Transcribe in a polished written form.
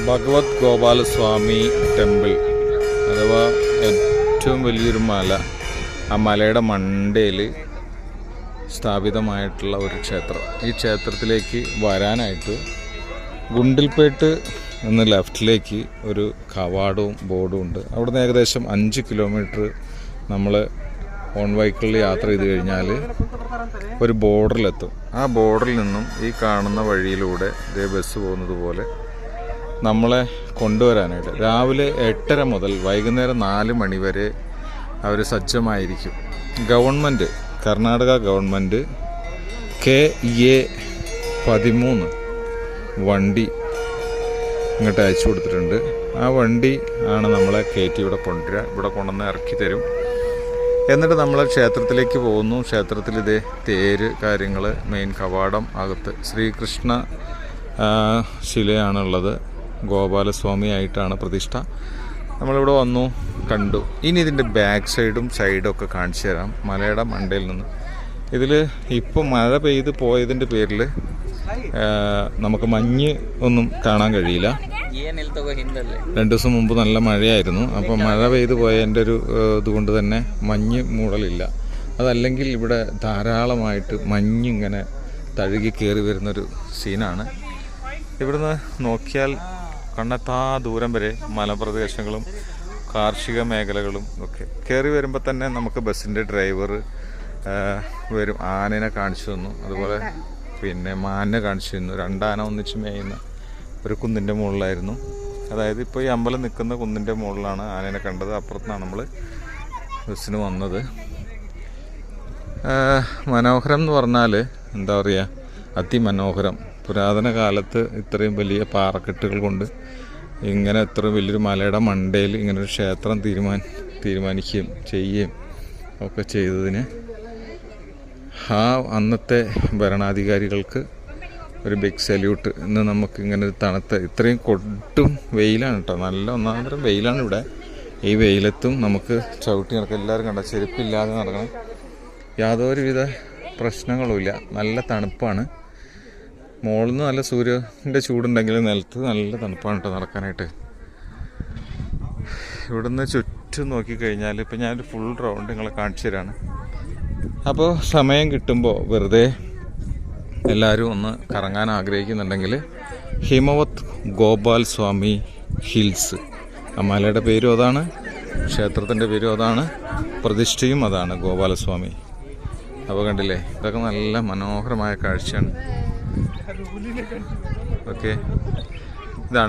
ഭഗവത് Gopalaswamy temple അഥവാ ഏറ്റവും വലിയൊരു മല. ആ മലയുടെ മണ്ടയിൽ സ്ഥാപിതമായിട്ടുള്ള ഒരു ക്ഷേത്രം. ഈ ക്ഷേത്രത്തിലേക്ക് വരാനായിട്ട് ഗുണ്ടിൽപേട്ട് എന്ന ലെഫ്റ്റിലേക്ക് ഒരു കവാടവും ബോർഡും ഉണ്ട്. അവിടുന്ന് ഏകദേശം 5 കിലോമീറ്റർ നമ്മൾ ഓൺ വെഹിക്കിളിൽ യാത്ര ചെയ്ത് കഴിഞ്ഞാൽ ഒരു ബോർഡറിലെത്തും. ആ ബോർഡറിൽ നിന്നും ഈ കാണുന്ന വഴിയിലൂടെ ഇതേ ബസ് പോകുന്നത് പോലെ നമ്മളെ കൊണ്ടുവരാനായിട്ട് രാവിലെ 8:30 മുതൽ വൈകുന്നേരം 4 മണി വരെ അവർ സജ്ജമായിരിക്കും. ഗവൺമെൻറ്, കർണാടക ഗവൺമെൻറ് KA 13 വണ്ടി ഇങ്ങോട്ട് അയച്ചു കൊടുത്തിട്ടുണ്ട്. ആ വണ്ടി ആണ് നമ്മളെ കയറ്റി ഇവിടെ കൊണ്ടുവരിക. ഇവിടെ കൊണ്ടുവന്ന് ഇറക്കി തരും. എന്നിട്ട് നമ്മൾ ക്ഷേത്രത്തിലേക്ക് പോകുന്നു. ക്ഷേത്രത്തിൽ ഇതേ തേര് കാര്യങ്ങൾ, മെയിൻ കവാടം, അകത്ത് ശ്രീകൃഷ്ണ ശിലയാണുള്ളത്. ഗോപാലസ്വാമി ആയിട്ടാണ് പ്രതിഷ്ഠ. നമ്മളിവിടെ വന്നു, കണ്ടു. ഇനി ഇതിൻ്റെ ബാക്ക് സൈഡും ഒക്കെ കാണിച്ചു തരാം. മലയുടെ മണ്ടയിൽ നിന്ന് ഇതിൽ ഇപ്പോൾ മഴ പെയ്ത് പോയതിൻ്റെ പേരിൽ നമുക്ക് മഞ്ഞ് ഒന്നും കാണാൻ കഴിയില്ല. 2 ദിവസം മുമ്പ് നല്ല മഴയായിരുന്നു. അപ്പോൾ മഴ പെയ്ത് പോയതിൻ്റെ ഒരു ഇതുകൊണ്ട് തന്നെ മഞ്ഞ് മൂടലില്ല. അതല്ലെങ്കിൽ ഇവിടെ ധാരാളമായിട്ട് മഞ്ഞിങ്ങനെ തഴുകി കയറി വരുന്നൊരു സീനാണ്. ഇവിടുന്ന് നോക്കിയാൽ കണ്ണെത്താ ദൂരം വരെ മലപ്രദേശങ്ങളും കാർഷിക മേഖലകളും ഒക്കെ. കയറി വരുമ്പോൾ തന്നെ നമുക്ക് ബസ്സിൻ്റെ ഡ്രൈവർ വരും. ആനനെ കാണിച്ചു തന്നു, അതുപോലെ പിന്നെ മാനിനെ കാണിച്ചു തന്നു. 2 ആന ഒന്നിച്ച് മേയുന്ന ഒരു കുന്നിൻ്റെ മുകളിലായിരുന്നു. അതായത് ഇപ്പോൾ ഈ അമ്പലം നിൽക്കുന്ന കുന്നിൻ്റെ മുകളിലാണ് ആനേനെ കണ്ടത്. അപ്പുറത്താണ് നമ്മൾ ബസ്സിന് വന്നത്. മനോഹരം എന്ന് പറഞ്ഞാൽ എന്താ പറയുക, അതിമനോഹരം. പുരാതന കാലത്ത് ഇത്രയും വലിയ പാറക്കെട്ടുകൾ കൊണ്ട് ഇങ്ങനെ ഇത്രയും വലിയൊരു മലയുടെ മണ്ടയിൽ ഇങ്ങനൊരു ക്ഷേത്രം തീരുമാനിക്കുകയും ചെയ്യുകയും ഒക്കെ ചെയ്തതിന് ആ അന്നത്തെ ഭരണാധികാരികൾക്ക് ഒരു ബിഗ് സല്യൂട്ട്. ഇന്ന് നമുക്ക് ഇങ്ങനെ ഒരു തണുത്ത ഇത്രയും കൊടും വെയിലാണ് കേട്ടോ, നല്ല ഒന്നാന്തരം വെയിലാണ് ഇവിടെ. ഈ വെയിലത്തും നമുക്ക് ചവിട്ടി നടക്കാം. എല്ലാവരും കണ്ട ചെരുപ്പില്ലാതെ നടക്കണം. യാതൊരുവിധ പ്രശ്നങ്ങളുമില്ല. നല്ല തണുപ്പാണ്. മുകളിൽ നിന്ന് നല്ല സൂര്യൻ്റെ ചൂടുണ്ടെങ്കിലും നിലത്ത് നല്ല തണുപ്പാണ് കേട്ടോ നടക്കാനായിട്ട്. ഇവിടുന്ന് ചുറ്റും നോക്കിക്കഴിഞ്ഞാൽ ഇപ്പം ഞാനൊരു ഫുൾ റൗണ്ട് നിങ്ങളെ കാണിച്ചു തരാണ്. അപ്പോൾ സമയം കിട്ടുമ്പോൾ വെറുതെ എല്ലാവരും ഒന്ന് കറങ്ങാൻ ആഗ്രഹിക്കുന്നുണ്ടെങ്കിൽ ഹിമവത് ഗോപാൽ സ്വാമി ഹിൽസ്, ആ മലയുടെ പേരും അതാണ്, ക്ഷേത്രത്തിൻ്റെ പേരും അതാണ്, പ്രതിഷ്ഠയും അതാണ്, ഗോപാലസ്വാമി. അപ്പോൾ കണ്ടില്ലേ, ഇതൊക്കെ നല്ല മനോഹരമായ കാഴ്ചയാണ്. ഓക്കെ.